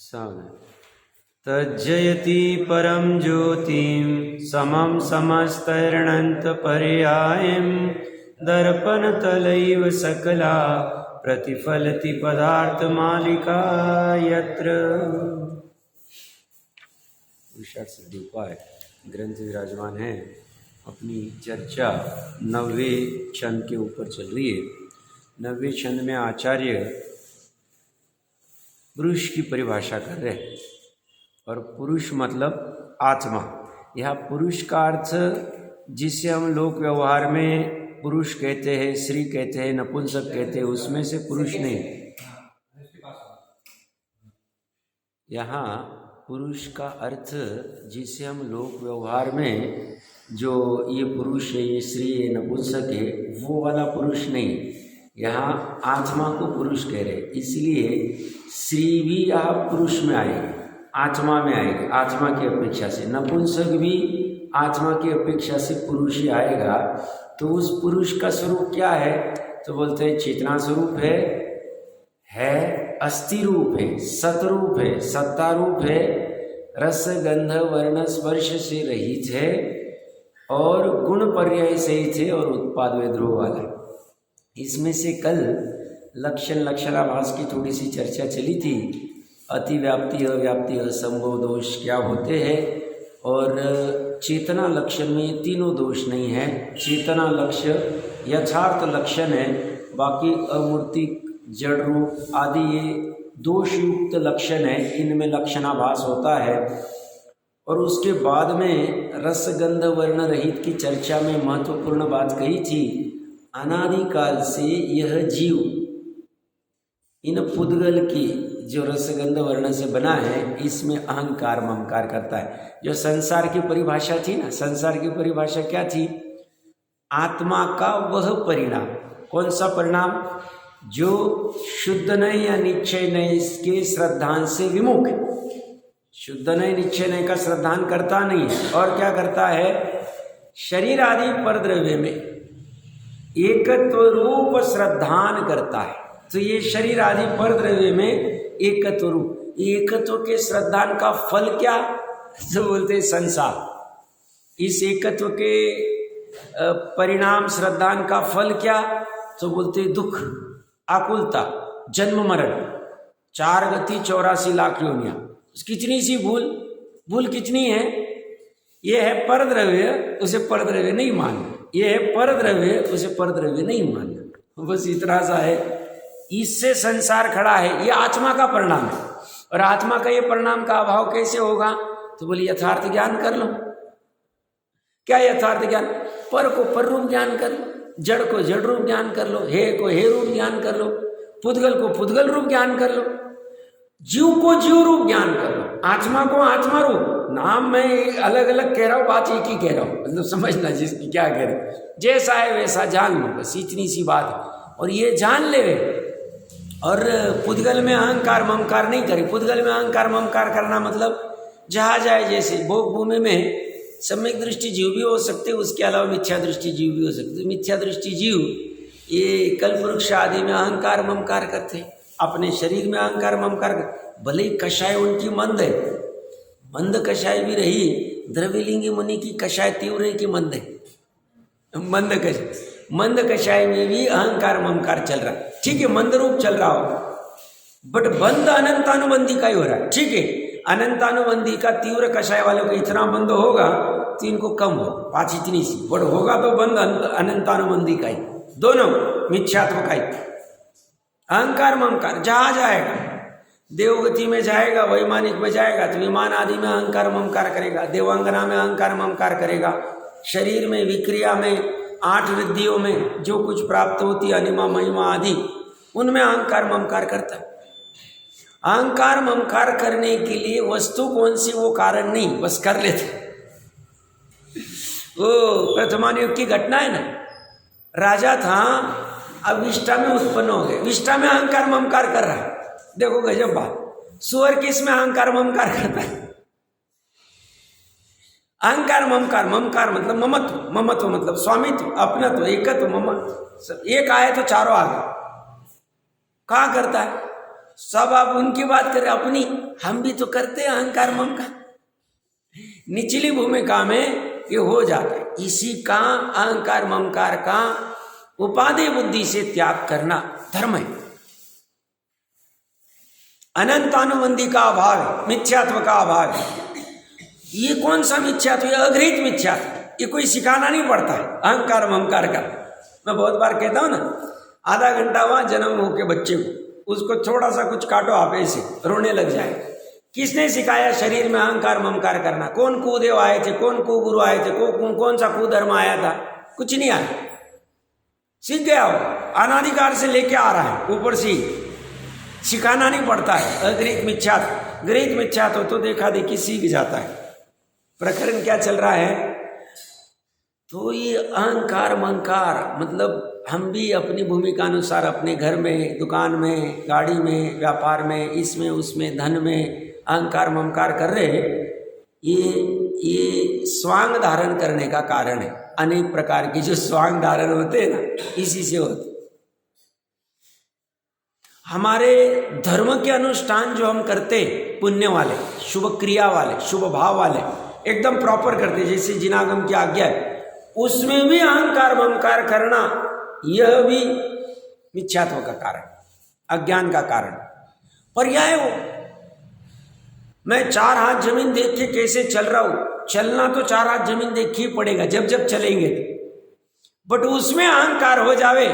सावधान। तज्जयति परम ज्योतिं समं समस्तैर्णन्तपर्यायं दर्पणतलैव सकला प्रतिफलति पदार्थमालिका यत्र। उपाय ग्रंथ विराजमान है। अपनी चर्चा 90वें छंद के ऊपर चल रही है। 90वें छंद में आचार्य पुरुष की परिभाषा कर रहे हैं और पुरुष मतलब आत्मा। यह पुरुष का अर्थ जिसे हम लोक व्यवहार में पुरुष कहते हैं, स्त्री कहते हैं, नपुंसक कहते हैं, उसमें से पुरुष नहीं। यहाँ पुरुष का अर्थ जिसे हम लोक व्यवहार में जो ये पुरुष है, ये स्त्री है, नपुंसक है, वो वाला पुरुष नहीं। यहाँ आत्मा को पुरुष कह रहे हैं, इसलिए स्त्री भी यहाँ पुरुष में आएगी, आत्मा में आएगी, आत्मा की अपेक्षा से। नपुंसक भी आत्मा की अपेक्षा से पुरुष ही आएगा। तो उस पुरुष का स्वरूप क्या है? तो बोलते हैं चेतना स्वरूप है, अस्थि रूप है, सतरूप है, सत्ता रूप है, रस गंध वर्ण स्पर्श से रहित है और गुण पर्याय सहित है और उत्पाद विद्रोह वाला है। इसमें से कल लक्षण लक्षणाभास की थोड़ी सी चर्चा चली थी। अतिव्याप्ति, अव्याप्ति, असंभव दोष क्या होते हैं, और चेतना लक्षण में तीनों दोष नहीं है। चेतना लक्ष्य यथार्थ लक्षण है, बाकी अमूर्तिक जड़ रूप आदि ये दोष युक्त लक्षण है, इनमें लक्षणाभास होता है। और उसके बाद में रस गंध वर्ण रहित की चर्चा में महत्वपूर्ण बात कही थी। अनादिकाल से यह जीव इन पुद्गल की जो रसगंध वर्ण से बना है, इसमें अहंकार ममकार करता है। जो संसार की परिभाषा थी ना, संसार की परिभाषा क्या थी? आत्मा का वह परिणाम। कौन सा परिणाम? जो शुद्ध नहीं या निश्चय नहीं इसके श्रद्धान से विमुख। शुद्ध नहीं, निश्चय नहीं का श्रद्धान करता नहीं है, और क्या करता है? शरीर आदि परद्रव्य में एकत्व रूप श्रद्धान करता है। तो ये शरीर आदि परद्रव्य में एकत्व रूप, एकत्व के श्रद्धान का फल क्या? जो बोलते हैं संसार। इस एकत्व के परिणाम श्रद्धान का फल क्या? तो बोलते दुख, आकुलता, जन्म मरण, 4 गति 84 लाख योनियां। कितनी सी भूल कितनी है? ये है परद्रव्य, उसे परद्रव्य नहीं मानना। ये है परद्रव्य, उसे परद्रव्य नहीं मानना। बस इतना सा है। इससे संसार खड़ा है, ये आत्मा का परिणाम है। और आत्मा का ये परिणाम का अभाव कैसे होगा? तो बोले यथार्थ ज्ञान कर लो। क्या यथार्थ ज्ञान? पर को पर रूप ज्ञान कर लो, जड़ को जड़ रूप ज्ञान कर लो, हे को हे रूप ज्ञान कर लो, पुद्गल को पुद्गल रूप ज्ञान कर लो, जीव को जीव रूप ज्ञान कर लो, आत्मा को आत्मा रूप। नाम मैं अलग अलग कह रहा हूँ, बात एक ही कह रहा हूँ, मतलब समझना जिसकी क्या कह रहे। जैसा है वैसा जान लो, बस इतनी सी बात है। और ये जान ले, और पुद्गल में अहंकार ममकार नहीं करे। पुद्गल में अहंकार ममकार करना मतलब जहाँ जाए, जैसे भोग भूमि में सम्यक दृष्टि जीव भी हो सकते, उसके अलावा मिथ्या दृष्टि जीव भी हो सकते। मिथ्या दृष्टि जीव ये कल्पवृक्ष आदि में अहंकार ममकार करते, अपने शरीर में अहंकार ममकार करते। भले ही कषाय उनकी मंद है, मंद कषाय भी रही। द्रव्यलिंगी मुनि की कषाय तीव्र है कि मंद है? मंद कषाय में भी अहंकार ममकार चल रहा है। ठीक है, मंद रूप चल रहा हो, बट बंद अनंतानुबंधी का ही हो रहा है। ठीक है, अनंतानुबंधी का तीव्र कषाय वालों को इतना बंद होगा तो इनको कम हो, बात इतनी सी। बट होगा तो बंद अनंतानुबंधी का ही, दोनों मिथ्यात्व का ही। अहंकार ममकार जहाँ जाएगा, देवगति में जाएगा, वैमानिक में जाएगा तो विमान आदि में अहंकार ममकार करेगा, देवांगना में अहंकार ममकार करेगा, शरीर में विक्रिया में 8 रिद्धियों में जो कुछ प्राप्त होती अनिमा महिमा आदि, उनमें अहंकार ममकार करता है। अहंकार ममकार करने के लिए वस्तु कौन सी वो कारण नहीं, बस कर लेते। वो प्रथमान युग की घटना है ना, राजा था, अब विष्ठा में उत्पन्न हो गए, विष्ठा में अहंकार ममकार कर रहा है। देखो गजब बात, सुअर किस में अहंकार ममकार करता है? अहंकार ममकार, ममकार मतलब ममत्व, ममत्व मतलब स्वामित्व, अपनत्व, एकत्व, ममत्व। एक आए तो चारों आ गए। कहाँ करता है? सब आप उनकी बात करें, अपनी हम भी तो करते हैं अहंकार ममकार। निचली भूमिका में ये हो जाता है। इसी का अहंकार ममकार का उपाधि बुद्धि से त्याग करना धर्म है। अनंतानुबंधी का अभाव है, मिथ्यात्व का अभाव है। ये कौन सा मिथ्यात्व? ये अघृत मिथ्यात्व। ये कोई सिखाना नहीं पड़ता है अहंकार ममकार का। मैं बहुत बार कहता हूं ना, आधा घंटा हुआ जन्म होके बच्चे को, उसको थोड़ा सा कुछ काटो आप ऐसे रोने लग जाए। किसने सिखाया शरीर में अहंकार ममकार करना? कौन कुदेव आए थे, कौन कुगुरु आए थे, कौन सा कुधर्म आया था? कुछ नहीं आया, सीख गया वो, अनादिकाल से लेके आ रहा है ऊपर से। सिखाना नहीं पड़ता है। अगृहित मिथ्यात्व, गृहित मिथ्यात्व तो देखा देखी सीख जाता है। प्रकरण क्या चल रहा है? तो ये अहंकार ममकार मतलब हम भी अपनी भूमिका अनुसार अपने घर में, दुकान में, गाड़ी में, व्यापार में, इसमें उसमें, धन में अहंकार ममकार कर रहे। ये स्वांग धारण करने का कारण है। अनेक प्रकार की जो स्वांग धारण होते हैं ना, इसी से होते। हमारे धर्म के अनुष्ठान जो हम करते, पुण्य वाले, शुभ क्रिया वाले, शुभ भाव वाले एकदम प्रॉपर करते, जैसे जिनागम की आज्ञा है, उसमें भी अहंकार ममकार करना, यह भी मिथ्यात्व का कारण, अज्ञान का कारण। पर्याय हो, मैं 4 हाथ जमीन देख के कैसे चल रहा हूं, चलना तो 4 हाथ जमीन देख ही पड़ेगा जब जब चलेंगे। बट उसमें अहंकार हो जावे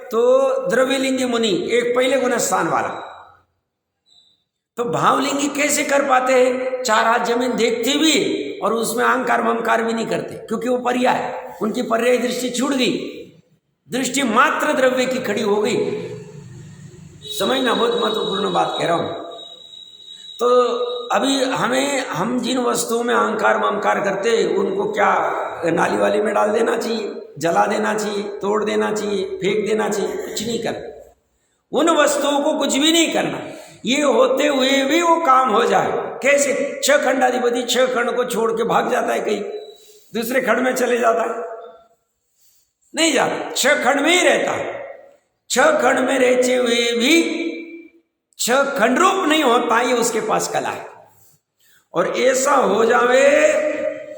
तो द्रव्यलिंगी मुनि, एक पहले गुणस्थान वाला, तो भावलिंगी कैसे कर पाते हैं? 4 हाथ जमीन देखते भी और उसमें अहंकार ममकार भी नहीं करते, क्योंकि वो पर्याय, उनकी पर्याय दृष्टि छूट गई, दृष्टि मात्र द्रव्य की खड़ी हो गई। समझना, बहुत महत्वपूर्ण बात कह रहा हूं। तो अभी हम जिन वस्तुओं में अहंकार ममकार करते, उनको क्या नाली वाली में डाल देना चाहिए, जला देना चाहिए, तोड़ देना चाहिए, फेंक देना चाहिए? कुछ नहीं करना। उन वस्तुओं को कुछ भी नहीं करना। ये होते हुए भी वो काम हो जाए। कैसे? 6 खंडाधिपति 6 खंड को छोड़ के भाग जाता है, कहीं दूसरे खंड में चले जाता है? नहीं जाता, 6 खंड में ही रहता है। 6 खंड में रहते हुए भी 6 खंड रूप नहीं होता, ये उसके पास कला है। और ऐसा हो जावे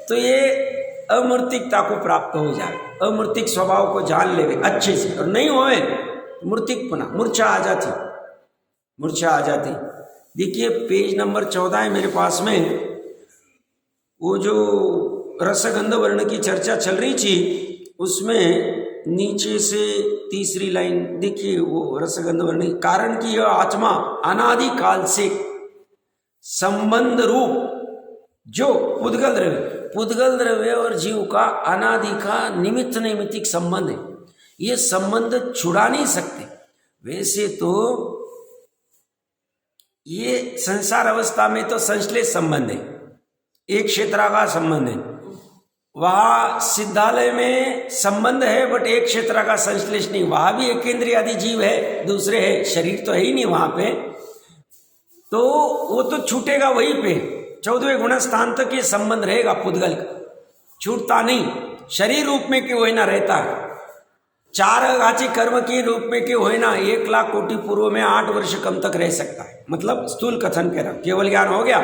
तो ये अमूर्तिकता को प्राप्त हो जाए, अमूर्तिक स्वभाव को जान लेवे अच्छे से। और नहीं होवे मूर्तिक पुनः मूर्छा आ जाती, मूर्छा आ जाती। देखिए पेज नंबर 14 है मेरे पास में, वो जो रसगंध वर्ण की चर्चा चल रही थी, उसमें नीचे से तीसरी लाइन देखिए, वो रसगंध वर्ण, कारण की यह आत्मा अनादि काल से संबंध रूप जो पुद्गल द्रव्य और जीव का अनादि का निमित्त नैमित्तिक संबंध है, ये संबंध छुड़ा नहीं सकते। वैसे तो ये संसार अवस्था में तो संश्लेष संबंध है, एक क्षेत्रागार संबंध है। वहाँ सिद्धालय में संबंध है, बट एक क्षेत्र का संश्लेष नहीं। वहाँ भी एक इंद्रिय आदि जीव है, दूसरे है, शरीर तो है ही नहीं वहाँ पे, तो वो तो छूटेगा वहीं पे। 14वें गुणस्थान तक ये संबंध रहेगा पुद्गल का, छूटता नहीं। शरीर रूप में क्यों होना रहता है, 4 आची कर्म के रूप में क्यों होना 1 लाख कोटि पूर्व में 8 वर्ष कम तक रह सकता है। मतलब स्थूल कथन कह रहा, केवल ज्ञान हो गया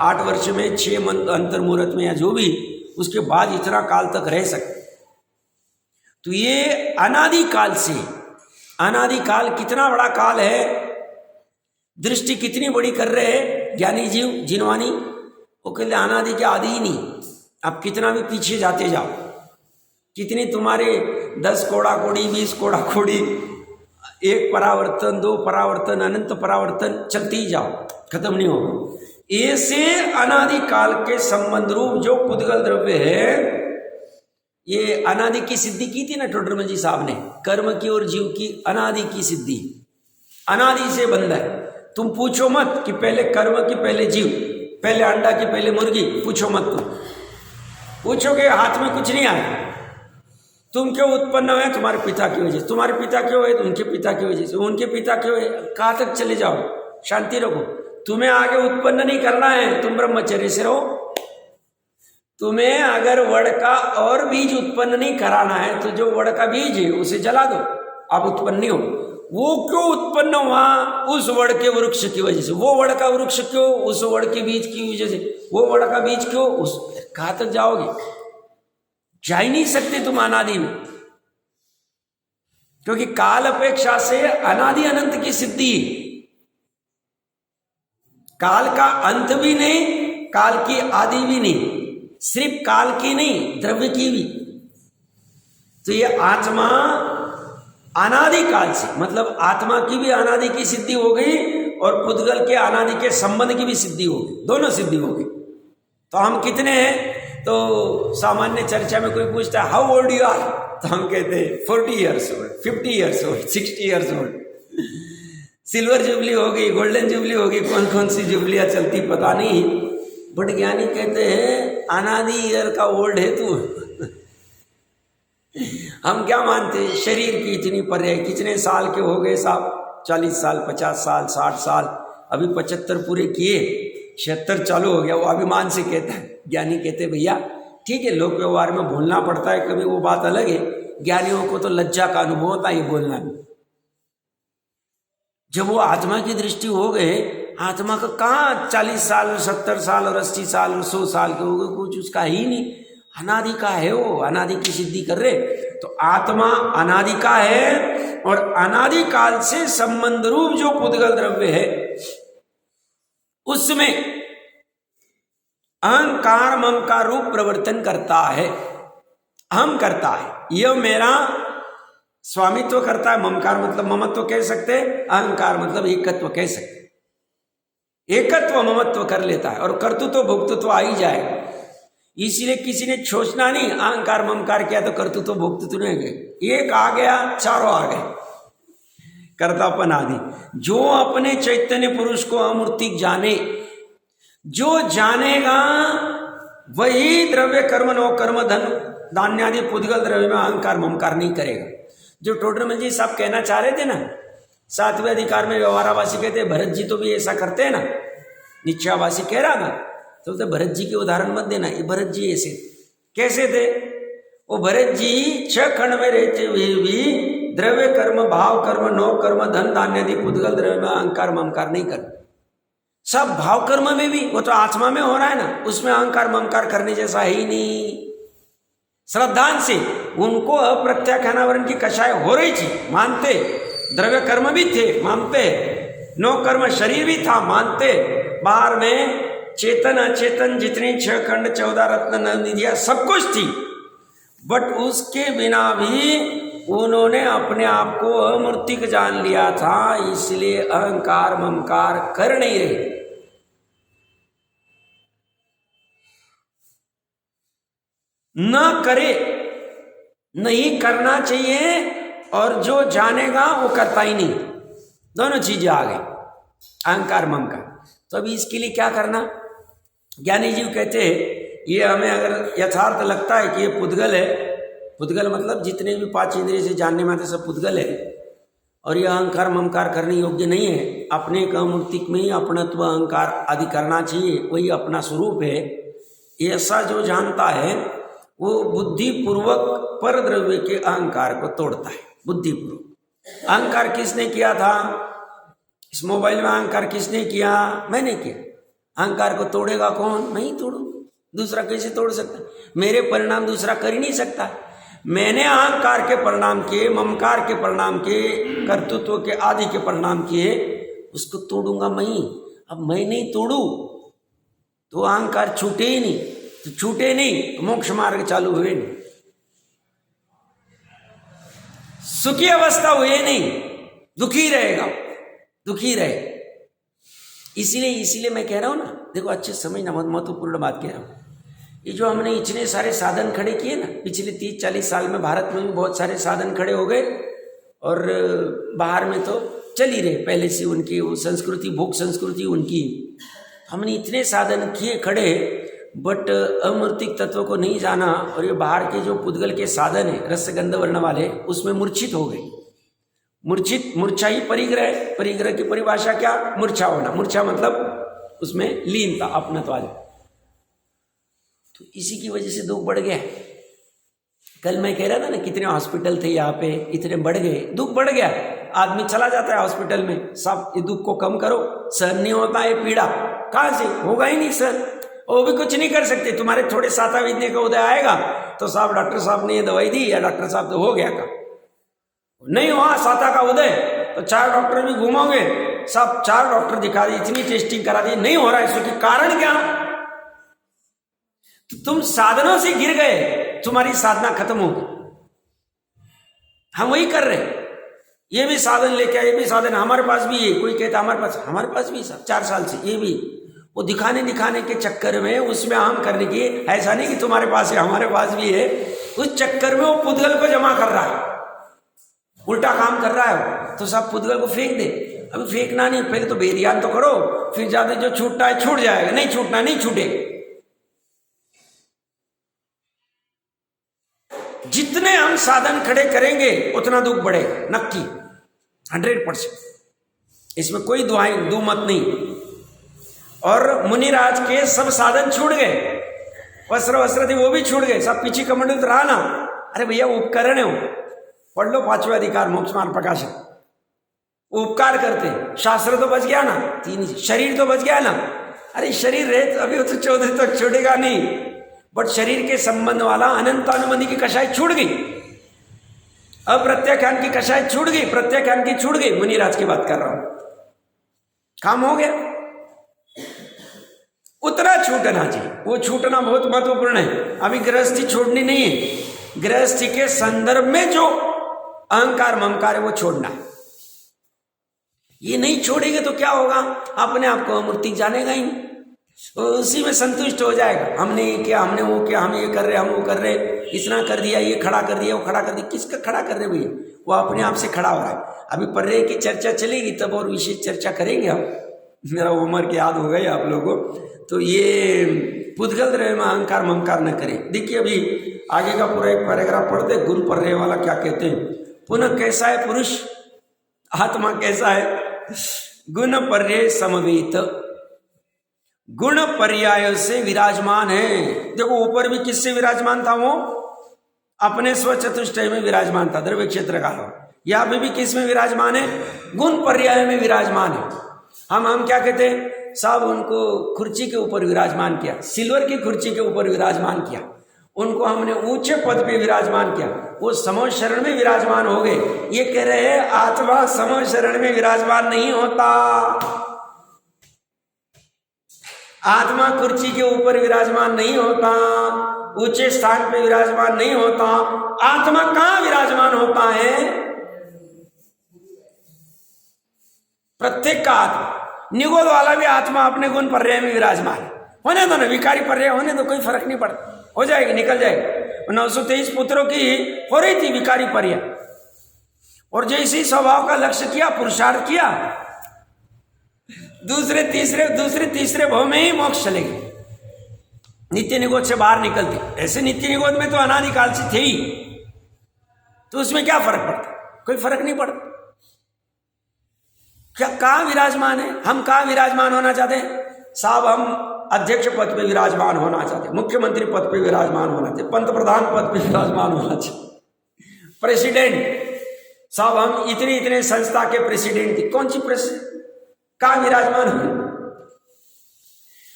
8 वर्ष में 6 अंतर्मुहूर्त में या जो भी, उसके बाद इतना काल तक रह सकते। तो ये अनादि काल से, अनादि काल कितना बड़ा काल है, दृष्टि कितनी बड़ी कर रहे हैं ज्ञानी जीव जिनवानी, वो कहते अनादि के आदि ही नहीं। आप कितना भी पीछे जाते जाओ, कितनी तुम्हारे 10 कोड़ा कोड़ी 20 कोड़ा कोड़ी, 1 परावर्तन 2 परावर्तन अनंत परावर्तन चलते ही जाओ, खत्म नहीं होगा। ऐसे अनादि काल के संबंध रूप जो पुद्गल द्रव्य है, ये अनादि की सिद्धि की थी ना टोडरमल जी साहब ने, कर्म की और जीव की अनादि की सिद्धि, अनादि से बंध है। तुम पूछो मत कि पहले कर्म की पहले जीव, पहले अंडा की पहले मुर्गी, पूछो मत। तुम पूछोगे हाथ में कुछ नहीं आया। तुम क्यों उत्पन्न हुए? तुम्हारे पिता की वजह से। तुम्हारे पिता क्यों हुए? तो उनके पिता की वजह से। उनके पिता क्यों हुए? कहाँ तक चले जाओ, शांति रखो। तुम्हें आगे उत्पन्न नहीं करना है, तुम ब्रह्मचर्य से रहो। तुम्हें अगर वड़ का और बीज उत्पन्न नहीं कराना है, तो जो वड़ का बीज है उसे जला दो, आप उत्पन्न नहीं हो। वो क्यों उत्पन्न हुआ? उस वड़ के वृक्ष की वजह से। वो वड़ का वृक्ष क्यों? उस वड़ के बीज की वजह से। वो वड़ का बीज क्यों? उस। कहां तक जाओगे? जा ही नहीं सकते तुम अनादि में, क्योंकि काल अपेक्षा से अनादि अनंत की सिद्धि। काल का अंत भी नहीं, काल की आदि भी नहीं, सिर्फ काल की नहीं, द्रव्य की भी। तो ये आत्मा अनादि काल से, मतलब आत्मा की भी अनादि की सिद्धि हो गई और पुद्गल के अनादि के संबंध की भी सिद्धि हो गई, दोनों सिद्धि हो गई। तो हम कितने हैं? तो सामान्य चर्चा में कोई पूछता है हाउ ओल्ड यू आर, तो हम कहते हैं 40 years old, 50 years old, 60 years old. Silver jubilee हो गई, गोल्डन जुबली हो गई, कौन कौन सी जुबलियां चलती पता नहीं, बट ज्ञानी कहते हैं अनादि ईयर का ओल्ड है तू। हम क्या मानते हैं? शरीर की इतनी पर्याय, कितने साल के हो गए साहब? 40 साल, 50 साल, 60 साल, अभी 75 पूरे किए, 76 चालू हो गया। वो अभिमान से कहता है। ज्ञानी कहते भैया ठीक है, लोक व्यवहार में बोलना पड़ता है कभी, वो बात अलग है। ज्ञानियों को तो लज्जा का अनुभव होता है ये बोलना में। जब वो आत्मा की दृष्टि हो गए, आत्मा का कहाँ 40 साल, 70 साल और 80 साल और 100 साल के हो गए, कुछ उसका ही नहीं, अनादि का है। वो अनादि की सिद्धि कर रहे। तो आत्मा अनादि का है और अनादि काल से संबंध रूप जो पुद्गल द्रव्य है उसमें अहंकार ममकार रूप प्रवर्तन करता है। अहम करता है, यह मेरा स्वामित्व करता है। ममकार मतलब ममत्व कह सकते, अहंकार मतलब एकत्व कह सकते। एकत्व ममत्व कर लेता है और कर्तृत्व भोक्तृत्व आ ही जाएगा। इसीलिए किसी ने सोचना नहीं अहंकार ममकार किया तो कर्तृत्व भोक्तृत्व नहीं गए, एक आ गया चारों आ गए, कर्तापन आदि। जो अपने चैतन्य पुरुष को अमूर्तिक जाने, जो जानेगा वही द्रव्य कर्म नो कर्म धन धान्यादि पुद्गल द्रव्य में अहंकार ममकार नहीं करेगा। जो टोडरमल जी साहब कहना चाह रहे थे ना, 7वें अधिकार में व्यवहारावासी कहते हैं, भरत जी तो भी ऐसा करते हैं ना, निश्चयावासी कह रहा था। तो भरत जी के उदाहरण मत देना, ये भरत जी ऐसे कैसे थे? वो भरत जी 6 खंड में रहते हुए भी द्रव्य कर्म भाव कर्म नो कर्म धन धान्य आदि पुद्गल द्रव्य में अहंकार ममकार नहीं करते। सब भाव कर्म में भी, वो तो आत्मा में हो रहा है ना, उसमें अहंकार ममकार करने जैसा है ही नहीं। श्रद्धांत से उनको अप्रत्याख्यानावरण की कषाय हो रही थी, मानते। द्रव्य कर्म भी थे, मानते। नो कर्म शरीर भी था, मानते। बाहर में चेतन अचेतन जितनी 6 खंड 14 रत्न नवनिधियां सब कुछ थी, बट उसके बिना भी उन्होंने अपने आप को अमूर्तिक जान लिया था, इसलिए अहंकार ममकार कर नहीं रहे। न करे, नहीं करना चाहिए, और जो जानेगा वो करता ही नहीं। दोनों चीजें आ गई, अहंकार ममकार। तो अभी इसके लिए क्या करना? ज्ञानी जी कहते हैं ये हमें अगर यथार्थ लगता है कि ये पुद्गल है, पुद्गल मतलब जितने भी 5 इंद्रिय से जानने में आते सब पुद्गल है, और ये अहंकार ममकार करने योग्य नहीं है, अपने अमूर्तिक में ही अपनत्व अहंकार आदि करना चाहिए, वही अपना स्वरूप है, ऐसा जो जानता है वो बुद्धिपूर्वक पर द्रव्य के अहंकार को तोड़ता है। बुद्धिपूर्वक। अहंकार किसने किया था? इस मोबाइल में अहंकार किसने किया? मैंने किया। अहंकार को तोड़ेगा कौन? मैं ही तोड़ू। दूसरा कैसे तोड़ सकता? मेरे परिणाम दूसरा कर ही नहीं सकता। मैंने अहंकार के परिणाम किए, ममकार के परिणाम किए, कर्तृत्व के आदि के परिणाम किए, उसको तोड़ूंगा मैं ही। अब मैं नहीं तोड़ू तो अहंकार छूटे ही नहीं, तो छूटे नहीं तो मोक्ष मार्ग चालू हुए नहीं, सुखी अवस्था हुए नहीं, दुखी रहेगा, दुखी रहे। इसीलिए मैं कह रहा हूं ना, देखो अच्छे समझना, बहुत महत्वपूर्ण बात कह रहा हूं। ये जो हमने इतने सारे साधन खड़े किए ना पिछले 30-40 साल में, भारत में भी बहुत सारे साधन खड़े हो गए और बाहर में तो चल ही रहे पहले से उनकी वो संस्कृति, भोग संस्कृति उनकी। हमने इतने साधन किए खड़े, बट अमूर्तिक तत्व को नहीं जाना, और ये बाहर के जो पुद्गल के साधन है रसगंध वर्ण वाले, उसमें मूर्छित हो गए। मूर्छित, मूर्छा ही परिग्रह। परिग्रह की परिभाषा क्या? मूर्छा होना। मूर्छा मतलब उसमें लीनता, अपनत्व। तो इसी की वजह से दुख बढ़ गया। कल मैं कह रहा था ना कितने हॉस्पिटल थे यहाँ पे, इतने बढ़ गए, दुख बढ़ गया। आदमी चला जाता है हॉस्पिटल में, साहब ये दुख को कम करो, सहन नहीं होता है पीड़ा। कहाँ से होगा ही नहीं सर, वो भी कुछ नहीं कर सकते। तुम्हारे थोड़े साता विद्या का उदय आएगा तो साहब डॉक्टर साहब ने ये दवाई दी, या डॉक्टर साहब तो हो गया का नहीं हुआ साता का उदय, तो 4 डॉक्टर भी घूमोगे, सब 4 डॉक्टर दिखा दी, इतनी टेस्टिंग करा दी, नहीं हो रहा है। इसके कारण क्या? तो तुम साधनों से गिर गए, तुम्हारी साधना खत्म होगी। हम वही कर रहे, ये भी साधन लेके आए, ये भी साधन हमारे पास भी है। कोई कहता हमारे पास भी सब 4 साल से, ये भी वो दिखाने के चक्कर में, उसमें हम करने की, ऐसा नहीं कि तुम्हारे पास है हमारे पास भी है, उस चक्कर में वो पुद्गल को जमा कर रहा है, उल्टा काम कर रहा है। तो सब पुद्गल को फेंक दे। अभी फेंकना नहीं, पहले तो बेध्यान तो करो, फिर ज्यादा जो छूटता है छूट जाएगा, नहीं छूटना नहीं छूटेगा। जितने हम साधन खड़े करेंगे उतना दुख बढ़ेगा, नक्की 100%, इसमें कोई दो मत नहीं। और मुनिराज के सब साधन छूट गए, वस्त्र थे वो भी छूट गए, सब पीछे कमंडित रहा ना। अरे भैया उपकरण है, वो पढ़ लो 5वें अधिकार मोक्ष मार्ग प्रकाशन, उपकार करते, शास्त्र तो बच गया ना, 3 शरीर तो बच गया ना। अरे शरीर रहे तो अभी तो 14 तक छूटेगा नहीं, बट शरीर के संबंध वाला अनंतानुबंधी की कषाय छूट गई, अप्रत्याख्यान की कषाय छूट गई, प्रत्याख्यान की छूट गई। मुनिराज की बात कर रहा हूं, काम हो गया। उतना छूटना चाहिए, वो छूटना बहुत महत्वपूर्ण है। अभी गृहस्थी छोड़नी नहीं है, गृहस्थी के संदर्भ में जो अहंकार ममकार है वो छोड़ना है। ये नहीं छोड़ेंगे तो क्या होगा, अपने आप को मूर्ति जानेगा ही, तो उसी में संतुष्ट हो जाएगा। हमने ये किया, हमने वो किया, हम ये कर रहे, हम वो कर रहे, इतना कर दिया, ये खड़ा कर दिया, वो खड़ा कर दिया। किसका खड़ा कर रहे भैया? वो अपने आप से खड़ा हो रहा है। अभी पर्याय की चर्चा चलेगी तब और विशेष चर्चा करेंगे हम, मेरा उम्र की याद हो गई आप लोगों। तो ये पुद्गल द्रव्य में अहंकार ममकार न करें। देखिए अभी आगे का पूरा एक पैराग्राफ पढ़ते, गुण पर्याय वाला क्या कहते हैं। पुनः कैसा है पुरुष, आत्मा कैसा है? गुण पर्याय समवेत, गुण पर्याय से विराजमान है। देखो ऊपर भी किससे विराजमान था? वो अपने स्व चतुष्टय में विराजमान था, द्रव्य क्षेत्र का। यहाँ पे भी किस में विराजमान है? गुण पर्याय में विराजमान है। हम क्या कहते हैं? साहब उनको कुर्सी के ऊपर विराजमान किया, सिल्वर की कुर्सी के ऊपर विराजमान किया, उनको हमने ऊंचे पद पे विराजमान किया, वो समो शरण में विराजमान हो गए। ये कह रहे हैं आत्मा समो शरण में विराजमान नहीं होता, आत्मा कुर्सी के ऊपर विराजमान नहीं होता, ऊंचे स्थान पे विराजमान नहीं होता। आत्मा कहां विराजमान होता है? प्रत्येक का आत्मा, निगोद वाला भी आत्मा अपने गुण पर्याय में विराजमान है। होने दो ना, विकारी पर्याय होने दो, कोई फर्क नहीं पड़ता, हो जाएगी, निकल जाएगी। 923 पुत्रों की हो रही थी विकारी पर्याय, और जैसे स्वभाव का लक्ष्य किया, पुरुषार्थ किया, दूसरे तीसरे भाव में ही मोक्ष चलेगी, नित्य निगोद से बाहर निकलती। ऐसे नित्य निगोद में तो अनादिकाल से थे ही, तो उसमें क्या फर्क पड़ता? कोई फर्क नहीं पड़ता। क्या कहां विराजमान है? हम कहां विराजमान होना चाहते हैं? साहब हम अध्यक्ष पद पे विराजमान होना चाहते हैं, मुख्यमंत्री पद पे विराजमान होना चाहिए, पंत प्रधान पद पे विराजमान होना चाहिए, प्रेसिडेंट। साहब हम इतने संस्था के प्रेसिडेंट थे, कौन सी प्रेसिडेंट, कहां विराजमान है?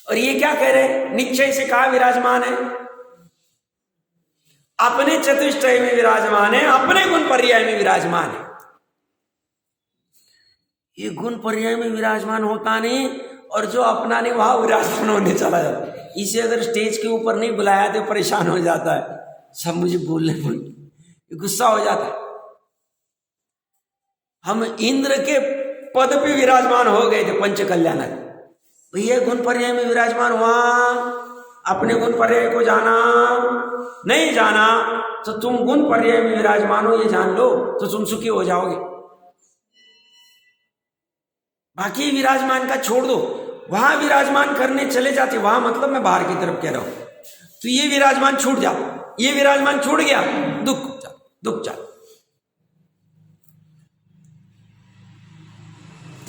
और ये क्या कह रहे हैं? निश्चय से कहां विराजमान है? अपने चतुष्टय में विराजमान है, अपने गुण पर्याय में विराजमान है। ये गुण पर्याय में विराजमान होता नहीं, और जो अपना नहीं वहां विराजमान होने चला जाता है। इसे अगर स्टेज के ऊपर नहीं बुलाया तो परेशान हो जाता है, सब मुझे बोलने बोल गुस्सा हो जाता है। हम इंद्र के पद पे विराजमान हो गए थे, पंच कल्याणक। भैया गुण पर्याय में विराजमान हुआ, अपने गुण पर्याय को जाना नहीं जाना, तो तुम गुण पर्याय में विराजमान हो ये जान लो, तो तुम सुखी हो जाओगे। बाकी विराजमान का छोड़ दो, वहां विराजमान करने चले जाते, वहां मतलब मैं बाहर की तरफ कह रहा हूं, तो ये विराजमान छूट जाओ, ये विराजमान छूट गया, दुख जा।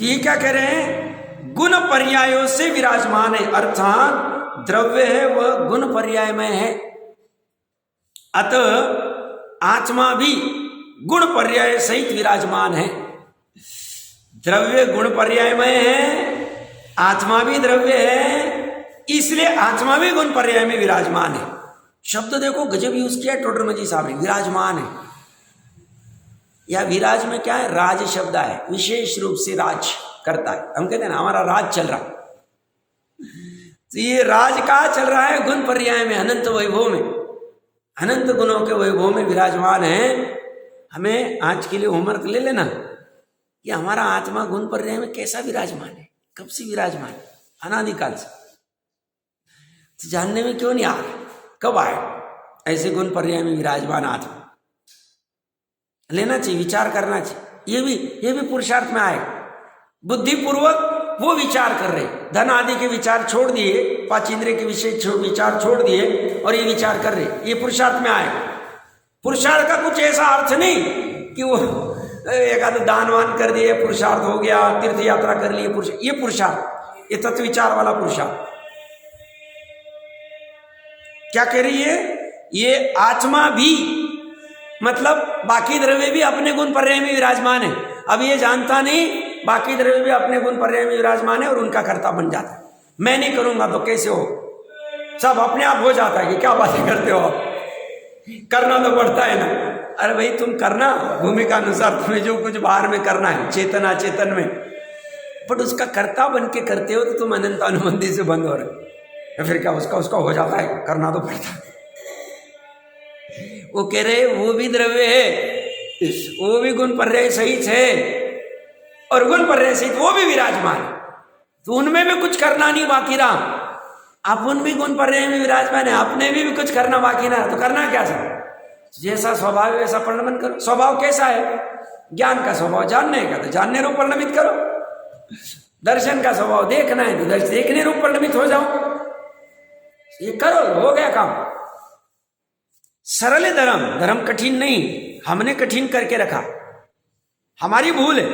ये क्या कह रहे हैं? गुण पर्यायों से विराजमान है, अर्थात द्रव्य है वह गुण पर्याय में है, अतः आत्मा भी गुण पर्याय सहित विराजमान है। द्रव्य गुण पर्यायमय है, आत्मा भी द्रव्य है, इसलिए आत्मा भी गुण पर्याय में विराजमान है। शब्द देखो गजब यूज किया टोडरमल जी साहब ने, विराजमान है। या विराज में क्या है, राज शब्द है, विशेष रूप से राज करता है। हम कहते हैं ना हमारा राज चल रहा, तो ये राज कहाँ चल रहा है, गुण पर्याय में, अनंत वैभव में, अनंत गुणों के वैभव में विराजमान है। हमें आज के लिए होमवर्क ले लेना कि हमारा आत्मा गुण पर्याय में कैसा विराजमान है, कब से विराजमान है, अनादिकाल से। तो जानने में क्यों नहीं आ रहा, कब आए ऐसे गुण पर्याय में विराजमान आत्मा, लेना चाहिए, विचार करना चाहिए। ये भी पुरुषार्थ में आए, बुद्धिपूर्वक वो विचार कर रहे, धन आदि के विचार छोड़ दिए, पांच इंद्रिय के विषय विचार छोड़ दिए और ये विचार कर रहे, ये पुरुषार्थ में आए। पुरुषार्थ का कुछ ऐसा अर्थ नहीं कि वो एक आध दानवान कर दिए पुरुषार्थ हो गया, तीर्थ यात्रा कर लिए पुरुषार्थ, ये पुरुषार्थ, ये तत्व विचार वाला पुरुषार्थ। क्या कह रही है, ये आत्मा भी मतलब बाकी द्रव्य भी अपने गुण पर्याय में विराजमान है। अब ये जानता नहीं बाकी द्रव्य भी अपने गुण पर्याय में विराजमान है और उनका कर्ता बन जाता है। मैं नहीं करूंगा तो कैसे हो, सब अपने आप हो जाता है कि क्या बातें करते हो आप, करना तो पड़ता है ना। अरे भाई तुम करना भूमिका अनुसार, तुम्हें जो कुछ बाहर में करना है चेतन अचेतन में, बट उसका कर्ता बन के करते हो तो तुम अनंत अनुबंधी से बंद हो रहे, फिर क्या उसका हो जाता है, करना तो पड़ता है। वो कह रहे वो भी द्रव्य है, वो भी गुण पर्याय सहित है और गुण पर्याय सहित वो भी विराजमान है, तो उनमें भी कुछ करना नहीं बाकी रहा। अपन भी गुण पर्याय में विराजमान है, अपने भी कुछ करना बाकी ना, तो करना क्या था, जैसा स्वभाव है वैसा परिणमन करो। स्वभाव कैसा है, ज्ञान का स्वभाव जानने का, तो जानने रूप परिणमित करो। दर्शन का स्वभाव देखना है तो देखने रूप परिणमित हो जाओ, ये करो, हो गया काम। सरल है धर्म, धर्म कठिन नहीं, हमने कठिन करके रखा, हमारी भूल है।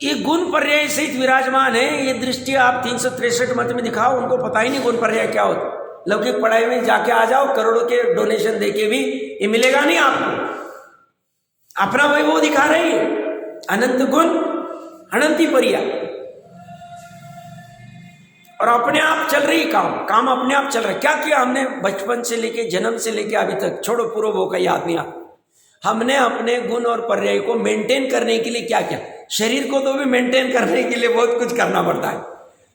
ये गुण पर्याय सहित विराजमान है। ये दृष्टि आप 363 मत में दिखाओ, उनको पता ही नहीं गुण पर्याय क्या होता। लौकिक पढ़ाई में जाके आ जाओ, करोड़ों के डोनेशन देके भी ये मिलेगा नहीं आपको। अपना वैभव दिखा रही है, अनंत गुण अनंती पर्याय, और अपने आप चल रही काम अपने आप चल रहा है। क्या किया हमने बचपन से लेके जन्म से लेके अभी तक, छोड़ो पूर्व भोग का याद नहीं आता, हमने अपने गुण और पर्याय को मेंटेन करने के लिए क्या किया। शरीर को तो भी मेंटेन करने के लिए बहुत कुछ करना पड़ता है,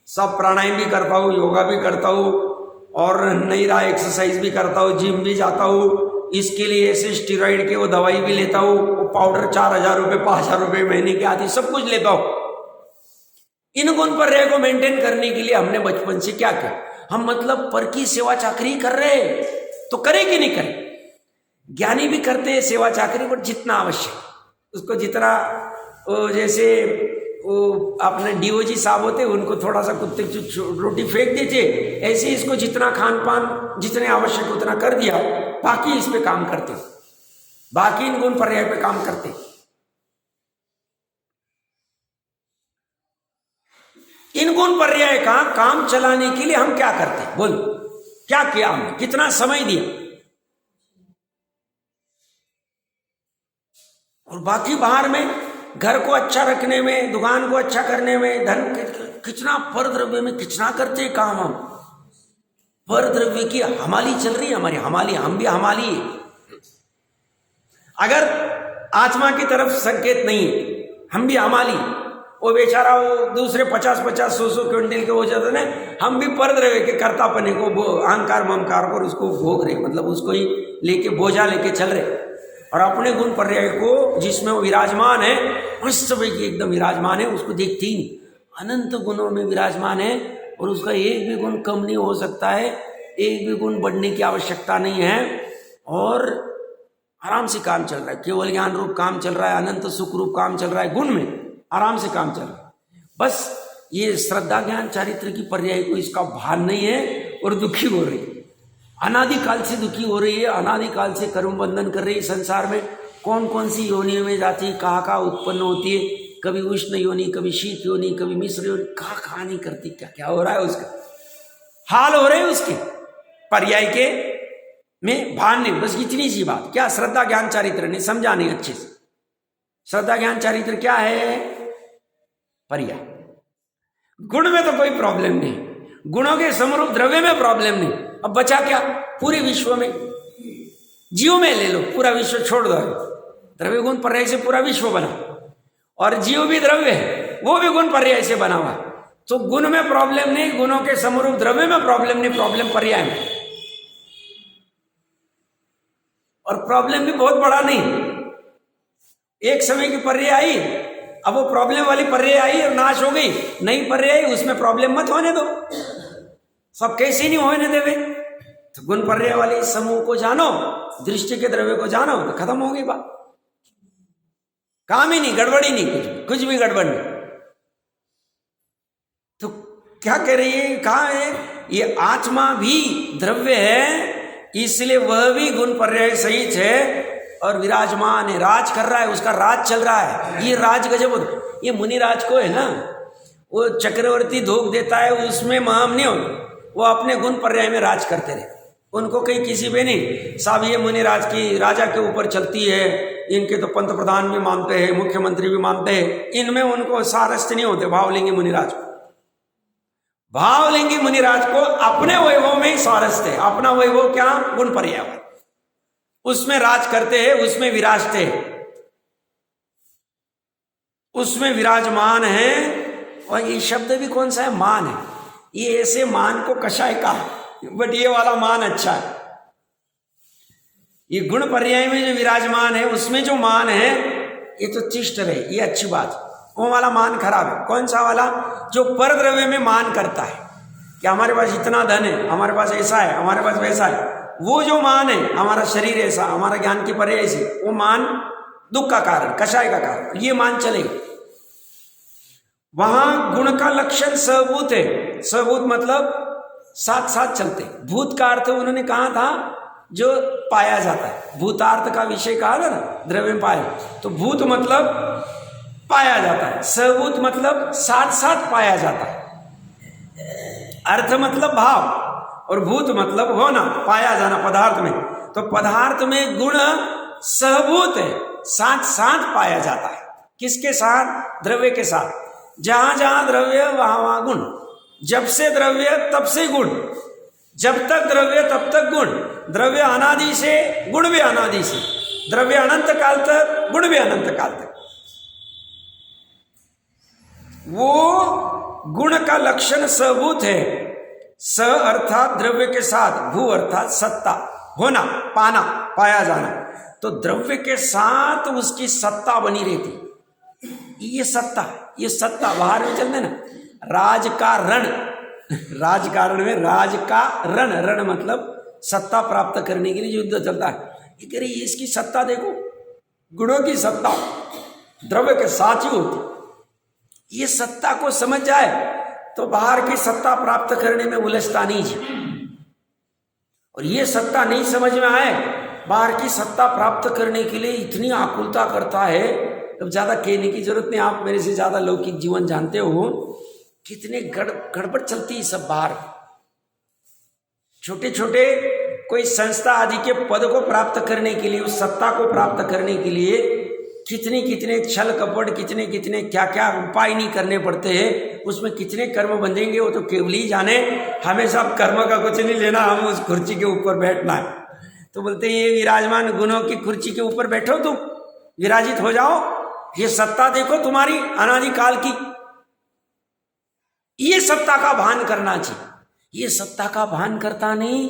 सब प्राणायाम भी करता हूँ, योगा भी करता हूँ, और नई रहा एक्सरसाइज भी करता हूँ, जिम भी जाता हूँ, इसके लिए ऐसे स्टीरॉइड के वो दवाई भी लेता हूँ, वो पाउडर 4000 रुपये 5000 रुपये महीने के आती, सब कुछ लेता हूँ। इन गुण पर्याय को मेंटेन करने के लिए हमने बचपन से क्या किया, हम मतलब पर की सेवा चाकरी कर रहे, तो करे कि नहीं करे। ज्ञानी भी करते हैं सेवा चाकरी, बट जितना आवश्यक उसको, जितना जैसे वो अपने डीओजी साहब होते उनको थोड़ा सा कुत्ते रोटी फेंक देते, ऐसे इसको जितना खान पान जितने आवश्यक उतना कर दिया, बाकी इस पे काम करते, बाकी इन गुण पर्याय पे काम करते। इन गुण पर्याय का काम चलाने के लिए हम क्या करते, बोलो क्या किया हमने, कितना समय दिया, और बाकी बाहर में घर को अच्छा रखने में, दुकान को अच्छा करने में, धन कितना पर द्रव्य में कितना करते काम हम। पर द्रव्य की हमाली चल रही है हमारी, हमाली, हम भी हमाली है। अगर आत्मा की तरफ संकेत नहीं है, हम भी हमाली। वो बेचारा वो दूसरे 50-50 100 क्विंटल के हो जाते ना, हम भी पर द्रव्य के कर्तापने को, अहंकार ममकार को उसको भोग रहे, मतलब उसको ही लेके बोझा लेके चल रहे, और अपने गुण पर्याय को जिसमें वो विराजमान है उस समय की एकदम विराजमान है, उसको देखते ही अनंत गुणों में विराजमान है, और उसका एक भी गुण कम नहीं हो सकता है, एक भी गुण बढ़ने की आवश्यकता नहीं है, और आराम से काम चल रहा है। केवल ज्ञान रूप काम चल रहा है, अनंत सुख रूप काम चल रहा है, गुण में आराम से काम चल रहा है। बस ये श्रद्धा ज्ञान चारित्र की पर्याय को इसका भान नहीं है, और दुखी हो रही है, अनादिकाल से दुखी हो रही है, अनादिकाल से कर्म बंधन कर रही है। संसार में कौन कौन सी योनियों में जाती है, कहाँ उत्पन्न होती है, कभी उष्ण योनि, कभी शीत योनि, कभी मिश्र योनि, कहाँ नहीं करती, क्या क्या हो रहा है, उसका हाल हो रहे हैं उसके पर्याय के में भान नहीं। बस इतनी सी बात, क्या श्रद्धा ज्ञान चारित्र ने समझा नहीं अच्छे से, श्रद्धा ज्ञान चारित्र क्या है? पर्याय। गुण में तो कोई प्रॉब्लम नहीं, गुणों के समरूप द्रव्य में प्रॉब्लम नहीं। अब बचा क्या? पूरे विश्व में, जीव में ले लो, पूरा विश्व छोड़ दो, द्रव्य गुण पर्याय से पूरा विश्व बना, और जीव भी द्रव्य है, वो भी गुण पर्याय से बना हुआ। तो गुण में प्रॉब्लम नहीं, गुणों के समरूप द्रव्य में प्रॉब्लम नहीं, प्रॉब्लम पर्याय में। और प्रॉब्लम भी बहुत बड़ा नहीं, एक समय की पर्याय आई, अब वो प्रॉब्लम वाली पर्याय आई और नाश हो गई, नई पर्याय आई, उसमें प्रॉब्लम मत होने दो, सब कैसे नहीं होने देवे। तो गुण पर्याय वाले समूह को जानो, दृष्टि के द्रव्य को जानो, तो खत्म हो गई बात, काम ही नहीं, गड़बड़ी नहीं, कुछ भी गड़बड़ नहीं। तो क्या कह रही है, कहा है ये आत्मा भी द्रव्य है, इसलिए वह भी गुण पर्याय सहित है और विराजमान है, राज कर रहा है, उसका राज चल रहा है। ये राज गजब, ये मुनि राज को है ना, वो चक्रवर्ती धोख देता है, उसमें महम नहीं होता, वो अपने गुण पर्याय में राज करते रहे, उनको कहीं किसी पे नहीं। साहब ये मुनि राज की राजा के ऊपर चलती है, इनके तो पंत प्रधान भी मानते हैं, मुख्यमंत्री भी मानते हैं, इनमें उनको सारस्थ नहीं होते। भावलिंगी मुनिराज को, भावलिंगी मुनिराज को अपने वैभव में ही सारस्थ है। अपना वैभव क्या? गुण पर्याय, उसमें राज करते हैं, उसमें विराजते हैं, उसमें विराजमान है। और ये शब्द भी कौन सा है? मान है। ये ऐसे मान को कषाय का, बट ये वाला मान अच्छा है। ये गुण पर्याय में जो विराजमान है, उसमें जो मान है, ये तो तिष्ठ रहे, ये अच्छी बात। वो वाला मान खराब है। कौन सा वाला? जो पर द्रव्य में मान करता है कि हमारे पास इतना धन है, हमारे पास ऐसा है, हमारे पास वैसा है, वो जो मान है, हमारा शरीर ऐसा, हमारा ज्ञान की पर्याय से, वो मान दुख का कारण, कषाय का कारण, ये मान चलेगा। वहां गुण का लक्षण सहभूत है। सहभूत मतलब साथ साथ चलते। भूत का अर्थ उन्होंने कहा था जो पाया जाता है, भूतार्थ का विषय कहा था ना, द्रव्य में पाया, तो भूत मतलब पाया जाता है, सहभूत मतलब साथ साथ पाया जाता है। अर्थ मतलब भाव, और भूत मतलब होना, पाया जाना पदार्थ में। तो पदार्थ में गुण सहभूत है, साथ साथ पाया जाता है। किसके साथ? द्रव्य के साथ। जहां जहां द्रव्य वहां वहां गुण, जब से द्रव्य तब से गुण, जब तक द्रव्य तब तक गुण। द्रव्य अनादि से, गुण भी अनादि से, द्रव्य अनंत काल तक, गुण भी अनंत काल तक। वो गुण का लक्षण सहभूत है। स अर्थात द्रव्य के साथ, भू अर्थात सत्ता, होना, पाना, पाया जाना। तो द्रव्य के साथ उसकी सत्ता बनी रहती। ये सत्ता बाहर में चलते ना, राज का रण, राजकारण में राज का रण, रण मतलब सत्ता प्राप्त करने के लिए युद्ध चलता है। ये कह रही इसकी सत्ता देखो, गुणों की सत्ता द्रव्य के साथ ही होती। ये सत्ता को समझ जाए तो बाहर की सत्ता प्राप्त करने में उलझता नहीं जी। और ये सत्ता नहीं समझ में आए, बाहर की सत्ता प्राप्त करने के लिए इतनी आकुलता करता है। अब ज्यादा कहने की जरूरत नहीं, आप मेरे से ज्यादा लौकिक जीवन जानते हो, कितने गड़बड़ चलती है सब बाहर। छोटे छोटे कोई संस्था आदि के पद को प्राप्त करने के लिए, उस सत्ता को प्राप्त करने के लिए कितने कितने छल कपट, कितने कितने क्या क्या उपाय नहीं करने पड़ते हैं। उसमें कितने कर्म बंधेंगे वो तो केवल ही जाने। हमें सब कर्म का कुछ नहीं लेना, हम उस कुर्सी के ऊपर बैठना है। तो बोलते हैं ये विराजमान गुणों की कुर्सी के ऊपर बैठो, तुम विराजित हो जाओ, ये सत्ता देखो तुम्हारी अनादि काल की। ये सत्ता का भान करना चाहिए। ये सत्ता का भान करता नहीं,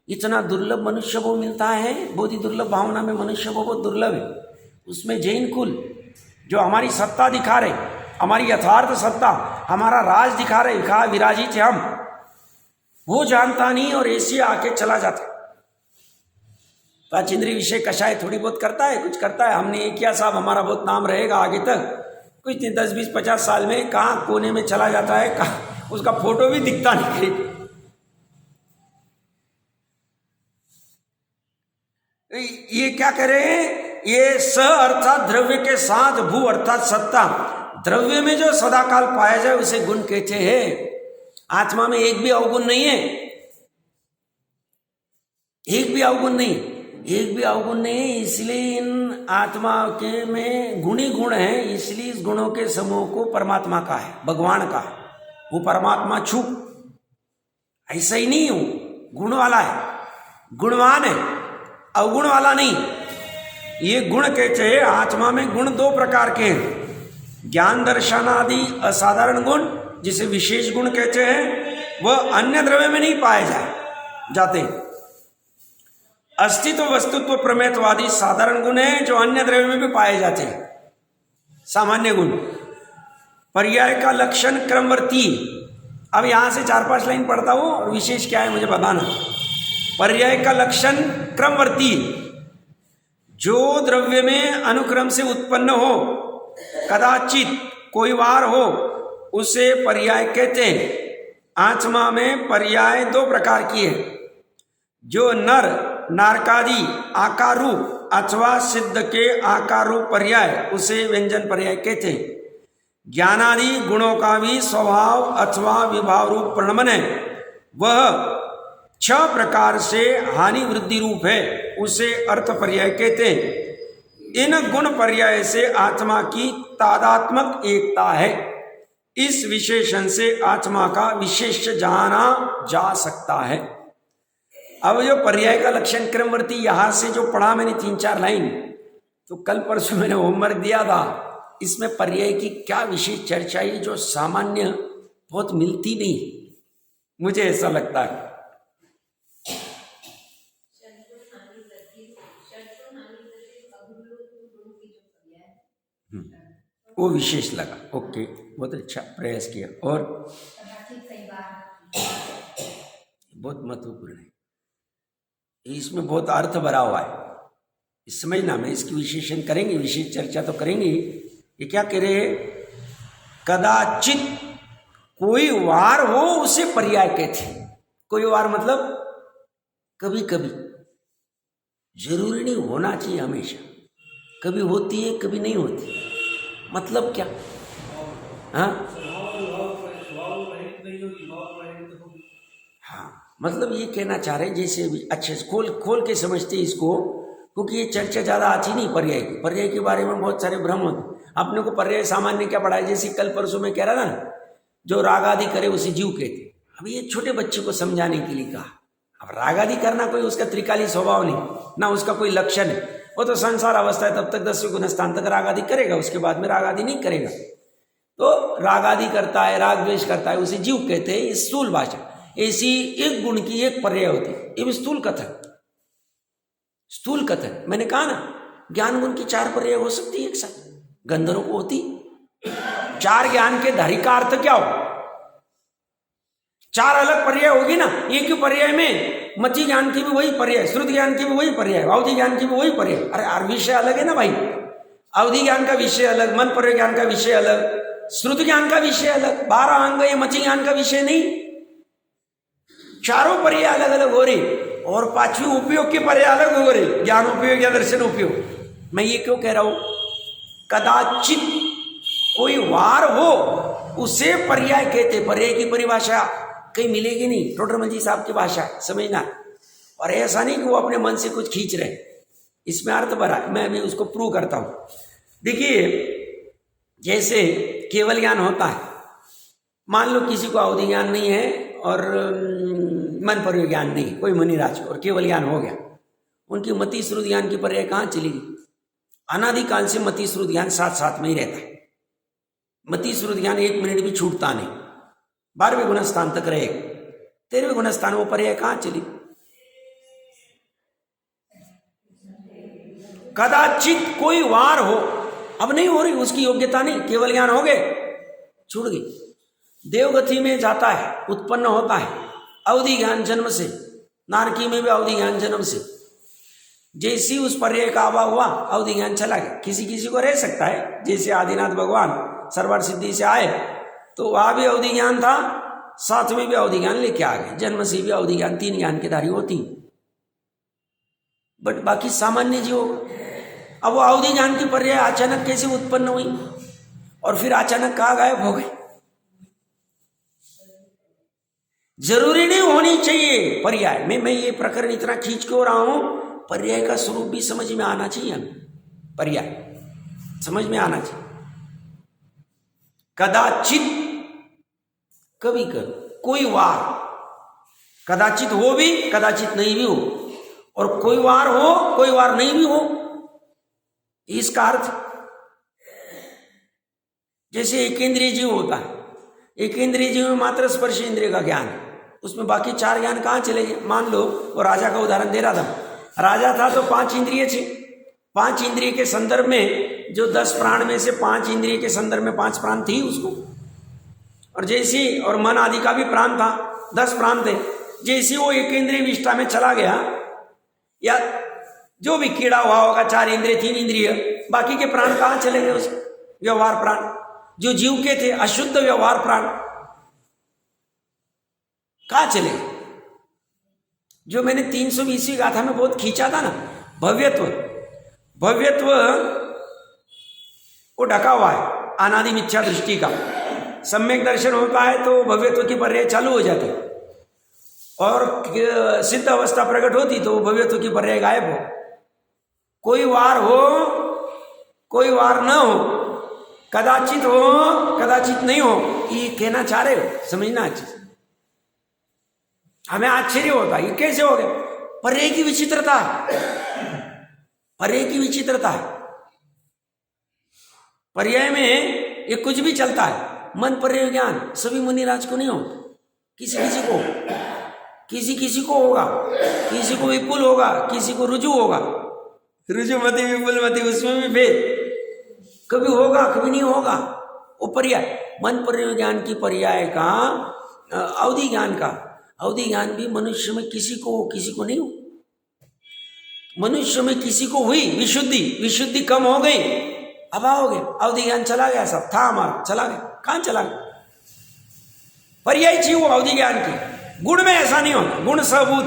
इतना दुर्लभ मनुष्य वो मिलता है। बहुत ही दुर्लभ भावना में मनुष्य वो बहुत दुर्लभ है। उसमें जैन कुल जो हमारी सत्ता दिखा रहे, हमारी यथार्थ सत्ता, हमारा राज दिखा रहे, कहा विराजित है हम, वो जानता नहीं और ऐसे आके चला जाता। पाचिंद्री विषय कषाय थोड़ी बहुत करता है, कुछ करता है। हमने ये किया साहब, हमारा बहुत नाम रहेगा आगे तक। कुछ नहीं, 10 20 50 साल में कहाँ कोने में चला जाता है, कहाँ उसका फोटो भी दिखता नहीं। ये क्या करे, ये स अर्थात द्रव्य के साथ, भू अर्थात सत्ता। द्रव्य में जो सदाकाल पाया जाए उसे गुण कहते हैं। आत्मा में एक भी अवगुण नहीं है, एक भी अवगुण नहीं। एक भी अवगुण नहीं है, इसलिए इन आत्मा के में गुणी गुण है, इसलिए इस गुणों के समूह को परमात्मा का है, भगवान का है। वो परमात्मा छू ऐसा ही नहीं हूं, गुण वाला है, गुणवान है, अवगुण वाला नहीं। ये गुण कहते हैं आत्मा में गुण दो प्रकार के हैं, ज्ञान दर्शन आदि असाधारण गुण जिसे विशेष गुण कहते हैं, वह अन्य द्रव्य में नहीं पाए जाते। अस्तित्व वस्तुत्व प्रमेयवादी साधारण गुण है जो अन्य द्रव्य में भी पाए जाते हैं, सामान्य गुण। पर्याय का लक्षण क्रमवर्ती। अब यहां से 4-5 लाइन पढ़ता हूं और विशेष क्या है मुझे बताना। पर्याय का लक्षण क्रमवर्ती, जो द्रव्य में अनुक्रम से उत्पन्न हो, कदाचित कोई वार हो, उसे पर्याय कहते हैं। आत्मा में पर्याय दो प्रकार की है, जो नर नारकादि आकार रूप अथवा सिद्ध के आकार रूप पर्याय, उसे व्यंजन पर्याय कहते हैं। ज्ञानादि गुणों का भी स्वभाव अथवा विभाव रूप परिणमन है, वह 6 प्रकार से हानि वृद्धि रूप है, उसे अर्थ पर्याय कहते हैं। इन गुण पर्याय से आत्मा की तादात्मक एकता है। इस विशेषण से आत्मा का विशेष जाना जा सकता है। अब जो पर्याय का लक्षण क्रमवर्ती यहां से जो पढ़ा मैंने 3-4 लाइन, तो कल परसों मैंने होमवर्क दिया था, इसमें पर्याय की क्या विशेष चर्चा है जो सामान्य बहुत मिलती नहीं, मुझे ऐसा लगता है। वो विशेष लगा, ओके, बहुत अच्छा प्रयास किया और बहुत महत्वपूर्ण है, इसमें बहुत अर्थ भरा हुआ है। समझना, मैं इसकी विशेषण करेंगे, विशेष चर्चा तो करेंगे। ये क्या कह रहे हैं, कदाचित कोई वार हो उसे पर्याय कहते हैं। कोई वार मतलब कभी कभी, जरूरी नहीं होना चाहिए हमेशा, कभी होती है कभी नहीं होती। मतलब क्या, हाँ मतलब ये कहना चाह रहे जैसे भी अच्छे से खोल के समझते इसको, क्योंकि ये चर्चा ज़्यादा आती नहीं पर्याय के बारे में बहुत सारे भ्रम होते। अपने को पर्याय सामान्य क्या पढ़ा है, जैसे कल परसों में कह रहा था ना, जो राग आदि करे उसे जीव कहते। अब ये छोटे बच्चे को समझाने के लिए कहा। अब राग आदि करना कोई उसका त्रिकाली स्वभाव नहीं, ना उसका कोई लक्षण है, वो तो संसार अवस्था है, तब तक 10वें गुणस्थान तक राग आदि करेगा, उसके बाद में राग आदि नहीं करेगा। तो राग आदि करता है, राग द्वेष करता है, उसे जीव कहते हैं। इस स्थूल भाषा, ऐसी एक गुण की एक पर्याय होती है, ये भी स्थूल कथन। मैंने कहा ना, ज्ञान गुण की 4 पर्याय हो सकती है एक साथ, गंधर्व को होती 4 ज्ञान के धारी का अर्थ क्या हो, 4 अलग पर्याय होगी ना। एक ही पर्याय में मति ज्ञान की भी वही पर्याय, श्रुति ज्ञान की भी वही पर्याय, अवधि ज्ञान की भी वही पर्याय। अरे विषय अलग है ना भाई, अवधि ज्ञान का विषय अलग, मन पर्याय ज्ञान का विषय अलग, श्रुति ज्ञान का विषय अलग, 12 अंग ये मति ज्ञान का विषय नहीं। चारों पर्याय अलग अलग हो रही, और 5वीं उपयोग के पर्याय अलग हो रही, ज्ञान उपयोग या दर्शन उपयोग। मैं ये क्यों कह रहा हूं, कदाचित कोई वार हो उसे पर्याय कहते। पर्याय की परिभाषा कहीं मिलेगी नहीं, टोडरमल जी साहब की भाषा समझना। और ऐसा नहीं कि वो अपने मन से कुछ खींच रहे, इसमें अर्थ भरा है, मैं अभी उसको प्रूव करता हूं। देखिए, जैसे केवल ज्ञान होता है, मान लो किसी को अवधि ज्ञान नहीं है और मन पर ज्ञान नहीं, कोई मुनिराज को, और केवल ज्ञान हो गया, उनकी मति श्रुति ज्ञान की पर्याय कहाँ चलेगी। अनादिकाल से मति श्रुति ज्ञान साथ में ही रहता है, मति श्रुति ज्ञान 1 मिनट भी छूटता नहीं, 12वें गुणस्थान तक रहेगा, 13वें गुणस्थान वो पर्याय कहाँ चली। कदाचित कोई वार हो, अब नहीं हो रही, उसकी योग्यता नहीं, केवल ज्ञान हो गए, छूट गई। देवगति में जाता है, उत्पन्न होता है अवधि ज्ञान जन्म से, नारकी में भी अवधि ज्ञान जन्म से। जैसी उस पर्याय का अभाव हुआ, अवधि ज्ञान चला गया। किसी को रह सकता है, जैसे आदिनाथ भगवान सर्वार्थ सिद्धि से आए तो वहां भी अवधि ज्ञान था, साथ में भी अवधि ज्ञान लेके आ गए, जन्म से भी अवधि ज्ञान, 3 ज्ञान के धारी होती। बट बाकी सामान्य जीव, अब वो अवधि ज्ञान की पर्याय अचानक कैसे उत्पन्न हुई और फिर अचानक कहाँ गायब हो गई। जरूरी नहीं होनी चाहिए पर्याय में, मैं ये प्रकरण इतना खींच के हो रहा हूं, पर्याय का स्वरूप भी समझ में आना चाहिए हमें, पर्याय समझ में आना चाहिए। कदाचित, कभी कभी, कोई वार, कदाचित हो भी कदाचित नहीं भी हो, और कोई वार हो कोई वार नहीं भी हो, इसका अर्थ जैसे एक इंद्रिय जीव होता है, एक इंद्रिय जीव में मात्र स्पर्श इंद्रिय का ज्ञान है, उसमें बाकी 4 ज्ञान कहाँ चले गए। मान लो वो राजा का उदाहरण दे रहा था, राजा था तो 5 इंद्रिय थी, 5 इंद्रिय के संदर्भ में जो 10 प्राण में से 5 इंद्रिय के संदर्भ में 5 प्राण थी उसको, और जैसी, और मन आदि का भी प्राण था, 10 प्राण थे। जैसे वो एक इंद्रिय विष्ठा में चला गया, या जो भी कीड़ा हुआ होगा, 4 इंद्रिय 3 इंद्रिय, बाकी के प्राण कहाँ चले गए, उसके व्यवहार प्राण जो जीव के थे, अशुद्ध व्यवहार प्राण कहाँ चले गए। जो मैंने 320वीं गाथा में बहुत खींचा था ना, भव्यत्व, भव्यत्व वो ढका हुआ है अनादि मिथ्या दृष्टि का। सम्यक दर्शन होता है तो भव्यत्व की पर्याय चालू हो जाती, और सिद्ध अवस्था प्रकट होती तो भव्यत्व की पर्याय गायब हो। कोई वार हो कोई वार न हो, कदाचित हो कदाचित नहीं हो, ये कहना चाह रहे हो, समझना अच्छे से। हमें आश्चर्य होता है ये कैसे हो गया, पर्याय की विचित्रता है, पर्याय की विचित्रता है। पर्याय में ये कुछ भी चलता है। मन पर्याय ज्ञान सभी मुनिराज को नहीं होता, किसी किसी को, किसी किसी को होगा, किसी को विपुल होगा, किसी को रुजु होगा, रुजुमति विपुलमति उसमें भी भेद, कभी होगा कभी नहीं होगा। वो पर्याय, मन पर्याय ज्ञान की पर्याय का, अवधि ज्ञान का, अवधि ज्ञान भी मनुष्य में किसी को नहीं हो। मनुष्य में किसी को हुई विशुद्धि, विशुद्धि कम हो गई, अभाव हो गया, अवधि ज्ञान चला गया, सब था हमारा, चला गया, कहां चला गया। पर्याय चाहिए वो अवधि ज्ञान की। गुण में ऐसा नहीं होता, गुण सबूत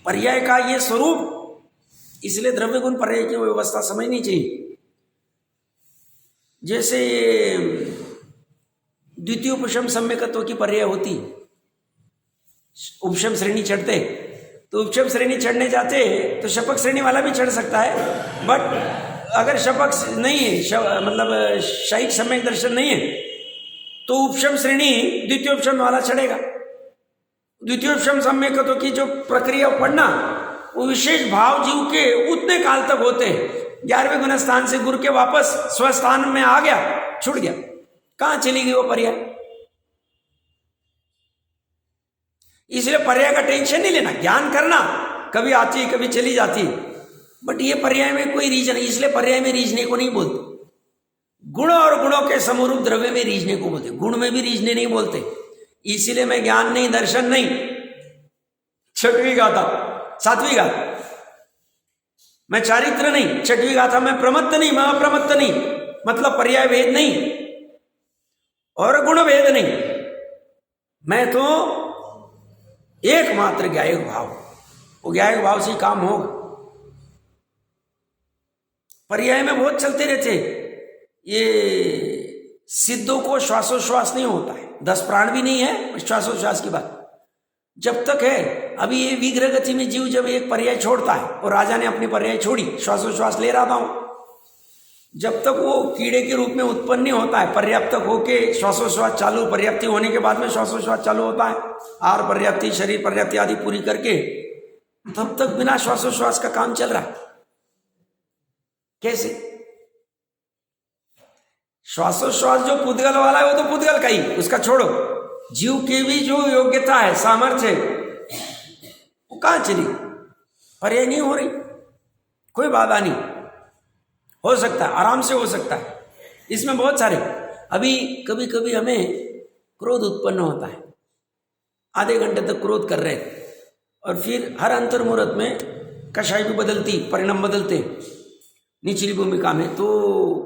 पर्याय का ये स्वरूप, इसलिए द्रव्य गुण पर्याय की व्यवस्था समझनी चाहिए। जैसे द्वितीय उपशम सम्यकत्व की पर्याय होती, उपशम श्रेणी चढ़ते तो उपशम श्रेणी चढ़ने जाते तो शपक श्रेणी वाला भी चढ़ सकता है, बट अगर शपक नहीं है, मतलब शायिक सम्यक दर्शन नहीं है, तो उपशम श्रेणी द्वितीय उपशम वाला चढ़ेगा। द्वितीय उपशम सम्यकत्व की जो प्रक्रिया पढ़ना, वो विशेष भाव जीव के उतने काल तक होते हैं। 11वें गुण स्थान से गुरु के वापस स्वस्थान में आ गया, छूट गया, कहां चली गई वो पर्याय। इसलिए पर्याय का टेंशन नहीं लेना, ज्ञान करना, कभी आती है कभी चली जाती है, बट ये पर्याय में कोई रीजन नहीं, इसलिए पर्याय में रीजने को नहीं बोलते। गुण और गुणों के समरूप द्रव्य में रीजने को बोलते, गुण में भी रीजने नहीं बोलते। इसीलिए मैं ज्ञान नहीं, दर्शन नहीं, 6वीं गाथा 7वीं गाथा मैं चारित्र नहीं, 6वीं गाथा मैं प्रमत्त नहीं, मैं अप्रमत्त नहीं, मतलब पर्याय भेद नहीं और गुण भेद नहीं, मैं तो एकमात्र ज्ञायक भाव, वो ज्ञायक भाव से काम होगा। पर्याय में बहुत चलते रहते, ये सिद्धों को श्वासोश्वास नहीं होता है, 10 प्राण भी नहीं है, श्वासोश्वास की बात जब तक है। अभी ये विग्रह गति में जीव जब एक पर्याय छोड़ता है, और राजा ने अपनी पर्याय छोड़ी, श्वासोश्वास ले रहा था, जब तक वो कीड़े के रूप में उत्पन्न नहीं होता है, पर्याप्त होके श्वासोश्वास चालू, पर्याप्ति होने के बाद में श्वासोश्वास चालू होता है, आहार पर्याप्ति, शरीर पर्याप्ति आदि पूरी करके, तब तक बिना श्वासोश्वास का काम चल रहा है। कैसे? श्वासोश्वास जो पुद्गल वाला है वो तो पुद्गल का ही, उसका छोड़ो, जीव की भी जो योग्यता है, सामर्थ्य है, वो कहां चली, पर्याय नहीं हो रही, कोई बाधा नहीं, हो सकता है, आराम से हो सकता है। इसमें बहुत सारे, अभी कभी कभी हमें क्रोध उत्पन्न होता है, आधे घंटे तक क्रोध कर रहे, और फिर हर अंतर्मुहूर्त में कषाय भी बदलती, परिणाम बदलते निचली भूमिका में, तो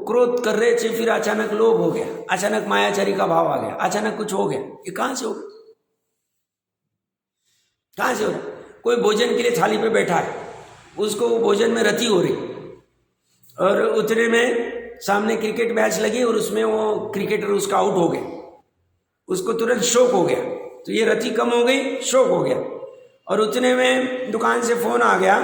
क्रोध कर रहे थे, फिर अचानक लोभ हो गया, अचानक मायाचारी का भाव आ गया, अचानक कुछ हो गया। ये कहां से हो गया, कहां से हो रहा? कोई भोजन के लिए थाली पे बैठा है, उसको भोजन में रति हो रही, और उतने में सामने क्रिकेट मैच लगी और उसमें वो क्रिकेटर उसका आउट हो गया, उसको तुरंत शोक हो गया, तो ये रति कम हो गई, शोक हो गया, और उतने में दुकान से फोन आ गया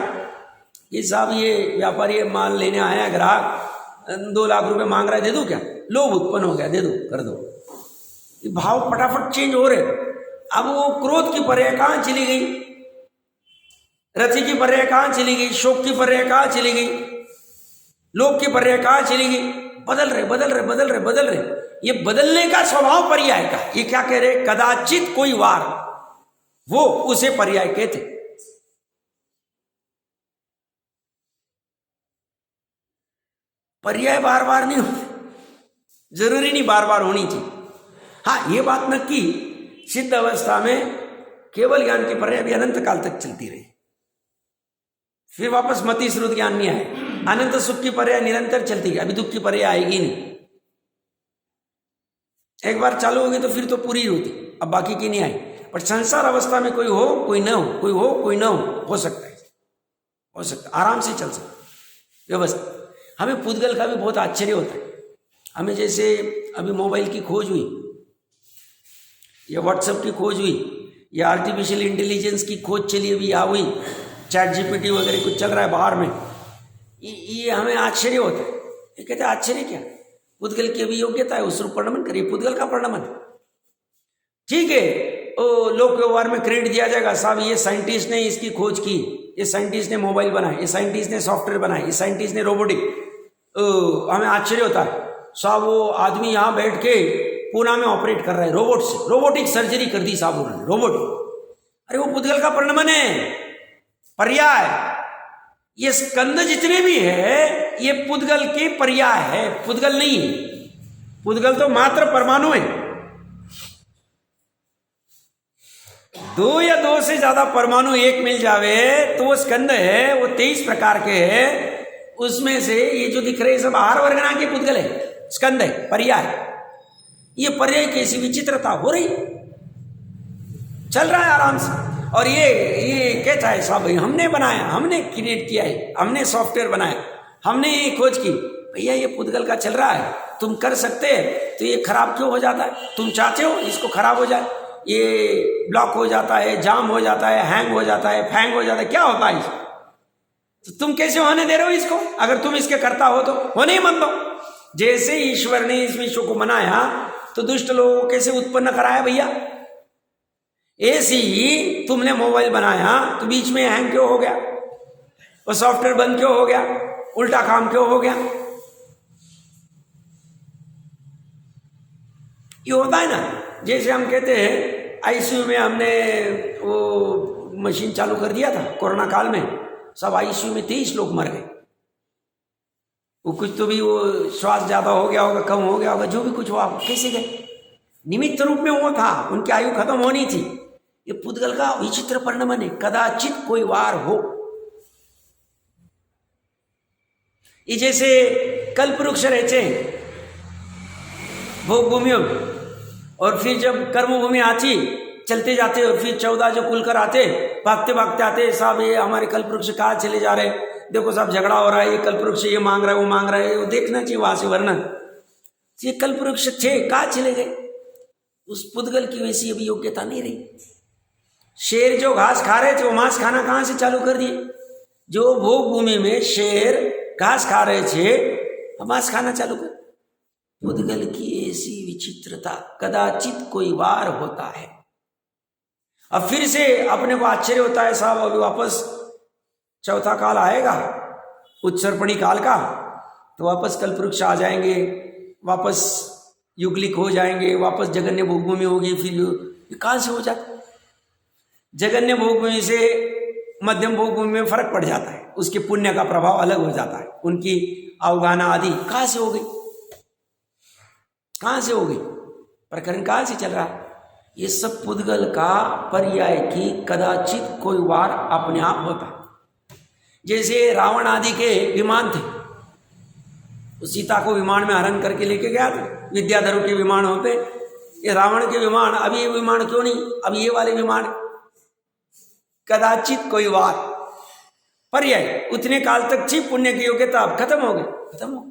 कि साहब ये व्यापारी माल लेने आया है, ग्राहक 2 लाख रुपए मांग रहा है, दे दूं क्या? लोभ उत्पन्न हो गया, दे दो, कर दो। भाव फटाफट चेंज हो रहे। अब वो क्रोध की पर्याय कहां चली गई, रति की पर्याय कहां चली गई, शोक की पर्याय कहां चली गई, लोभ की पर्याय कहां चली गई? बदल रहे बदल रहे बदल रहे बदल रहे। ये बदलने का स्वभाव पर्याय का। ये क्या कह रहे? कदाचित कोई वार, वो उसे पर्याय कहते। पर्याय बार बार नहीं होती, जरूरी नहीं बार बार होनी चाहिए। हाँ, ये बात नक्की, सिद्ध अवस्था में केवल ज्ञान की पर्याय भी अनंत काल तक चलती रही, फिर वापस मति श्रुत ज्ञान नहीं आए। अनंत सुख की पर्याय निरंतर चलती है, अभी दुख की पर्याय आएगी नहीं। एक बार चालू होगी तो फिर तो पूरी होती, अब बाकी की नहीं आई। पर संसार अवस्था में कोई हो कोई न हो, कोई हो कोई न हो सकता है, हो सकता है, आराम से चल सकता व्यवस्था। हमें पुद्गल का भी बहुत आश्चर्य होता है। हमें जैसे अभी मोबाइल की खोज हुई, या व्हाट्सएप की खोज हुई, या आर्टिफिशियल इंटेलिजेंस की खोज चली अभी यहाँ हुई, चैट जीपीटी वगैरह कुछ चल रहा है बाहर में, ये हमें आश्चर्य होता है। ये कहते हैं आश्चर्य क्या, पुद्गल की अभी योग्यता है, उस रूप वर्णन करिए, पुद्गल का वर्णन। ठीक है, ओ लोक व्यवहार में क्रेडिट दिया जाएगा, साहब ये साइंटिस्ट ने इसकी खोज की, ये साइंटिस्ट ने मोबाइल बनाए, ये साइंटिस्ट ने सॉफ्टवेयर बनाए, ये साइंटिस्ट ने रोबोटिक। हमें आश्चर्य होता है, साहब वो आदमी यहाँ बैठ के पूना में ऑपरेट कर रहा है रोबोट से, रोबोटिक सर्जरी कर दी साहब उन्होंने, रोबोट। अरे वो पुद्गल का परिणाम है, पर्याय। ये स्कंद जितने भी है ये पुद्गल के पर्याय है, पुद्गल नहीं है। पुद्गल तो मात्र परमाणु है। 2 या 2 से ज्यादा परमाणु एक मिल जावे तो वो स्कंद है, वो 23 प्रकार के है। उसमें से ये जो दिख रहे सब आहार वर्गना के पुद्गल है, स्कंद है, पर्याय। ये पर्याय कैसी विचित्रता हो रही, चल रहा है आराम से। और ये कहता है साहब हमने बनाया, हमने क्रिएट किया है, हमने सॉफ्टवेयर बनाया, हमने ये खोज की। भैया ये पुद्गल का चल रहा है, तुम कर सकते हैं तो ये खराब क्यों हो जाता है? तुम चाहते हो इसको खराब हो जाए, ये ब्लॉक हो जाता है, जाम हो जाता है, हैंग हो जाता है, फैंग हो जाता है, क्या होता है इसको? तो तुम कैसे होने दे रहे हो इसको? अगर तुम इसके करता हो तो होने ही मत दो। जैसे ईश्वर ने इस विश्व को बनाया तो दुष्ट लोगों को कैसे उत्पन्न कराया भैया, ऐसे ही तुमने मोबाइल बनाया तो बीच में हैंग क्यों हो गया, वो सॉफ्टवेयर बंद क्यों हो गया, उल्टा काम क्यों हो गया? ये होता है ना। जैसे हम कहते हैं आईसीयू में हमने वो मशीन चालू कर दिया था कोरोना काल में, सब आईसीयू में 23 लोग मर गए। वो कुछ तो भी वो श्वास ज्यादा हो गया होगा, कम हो गया होगा, जो भी कुछ हुआ, कैसे गए? निमित्त रूप में वो था, उनकी आयु खत्म होनी थी। ये पुद्गल का विचित्र परिणाम है, कदाचित कोई वार हो। ये जैसे कल्प वृक्ष रहते हैं भोग भूमियों में, और फिर जब कर्म भूमि आती चलते जाते, और फिर 14 जो कुलकर आते, भागते भागते आते, साहब ये हमारे कल्प वृक्ष कहाँ चले जा रहे, देखो साहब झगड़ा हो रहा है, ये कल्प वृक्ष ये मांग रहा है, वो मांग रहा है, वो देखना चाहिए वहां से वर्णन। ये कल्प वृक्ष थे, कहाँ चले गए? उस पुद्गल की वैसी अभी योग्यता नहीं रही। शेर जो घास खा रहे थे वो मांस खाना कहां से चालू कर दिए? जो भोग भूमि में शेर घास खा रहे थे, मांस खाना चालू कर। पुद्गल की ऐसी विचित्रता, कदाचित कोई वार होता है। अब फिर से अपने को आश्चर्य होता है, साहब अभी वापस चौथा काल आएगा उत्सर्पणी काल का, तो वापस कल्पवृक्ष आ जाएंगे, वापस युगलिक हो जाएंगे, वापस जगन्य भोगभूमि होगी। फिर कहां से हो जाता? जगन्य भोगभूमि से मध्यम भोगभूमि में फर्क पड़ जाता है, उसके पुण्य का प्रभाव अलग हो जाता है, उनकी अवगाहना आदि कहां से हो गई, कहां से हो गई, प्रकरण कहां से चल रहा? ये सब पुद्गल का पर्याय की कदाचित कोई वार अपने आप होता है। जैसे रावण आदि के विमान थे, सीता को विमान में हरण करके लेके गया था, विद्याधरों के विमान होते, ये रावण के विमान, अब ये विमान क्यों नहीं, अब ये वाले विमान। कदाचित कोई वार पर्याय उतने काल तक थी, पुण्य की योग्यता अब खत्म हो गई, खत्म हो।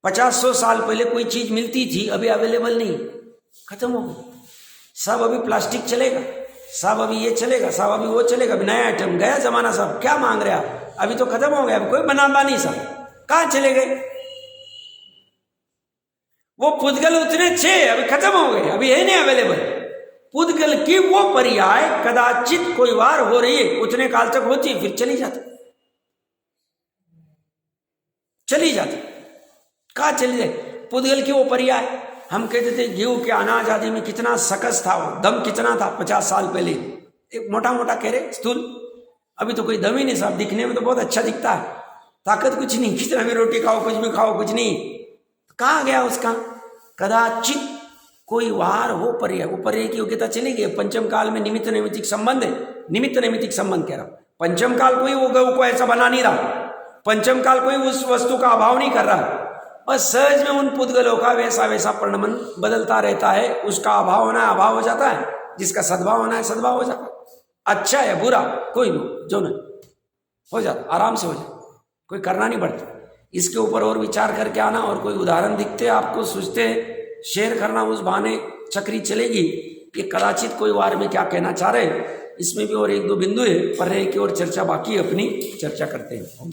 50-100 साल पहले कोई चीज मिलती थी, अभी अवेलेबल नहीं, खत्म हो गई। सब अभी प्लास्टिक चलेगा, साहब अभी ये चलेगा, साहब अभी वो चलेगा, अभी नया आइटम, गया जमाना, साहब क्या मांग रहे आप, अभी तो खत्म हो गया, अभी कोई बनाबा नहीं, साहब कहाँ चले गए। वो पुद्गल उतने थे, अभी खत्म हो गए, अभी है नहीं अवेलेबल। पुद्गल की वो पर्याय कदाचित कोई बार हो रही है, उतने काल तक होती, फिर चली जाती, चली जाती। कहाँ चली जाए पुद्गल की वो पर्याय। हम कहते थे गेहूं के अनाज आदि में कितना सकस था, वो दम कितना था 50 साल पहले, एक मोटा मोटा कह रहे स्थूल, अभी तो कोई दम ही नहीं साहब, दिखने में तो बहुत अच्छा दिखता है, ताकत कुछ नहीं, कितना भी रोटी खाओ, कुछ भी खाओ, कुछ नहीं। कहाँ गया उसका, कदाचित कोई वार हो पर्याय, वो पर्याय की योग्यता चली गई। पंचम काल में निमित्त नैमित्तिक संबंध है, निमित्त नैमित्तिक संबंध कह रहा हूं। पंचम काल कोई वो गौ को ऐसा बना नहीं रहा, पंचम काल कोई उस वस्तु का अभाव नहीं कर रहा, बस सहज में उन पुद्गलों का वैसा वैसा परिणमन बदलता रहता है। उसका अभाव होना है अभाव हो जाता है, जिसका सद्भाव होना है सद्भाव हो जाता है, अच्छा है बुरा कोई भी जो नहीं हो जाता, आराम से हो जाता, कोई करना नहीं पड़ता। इसके ऊपर और विचार करके आना, और कोई उदाहरण दिखते आपको सोचते शेयर करना, उस बहाने चक्री चलेगी कि कदाचित कोई वार में क्या कहना चाह रहे। इसमें भी और एक दो बिंदु है, पर्याय की ओर चर्चा बाकी, अपनी चर्चा करते हैं।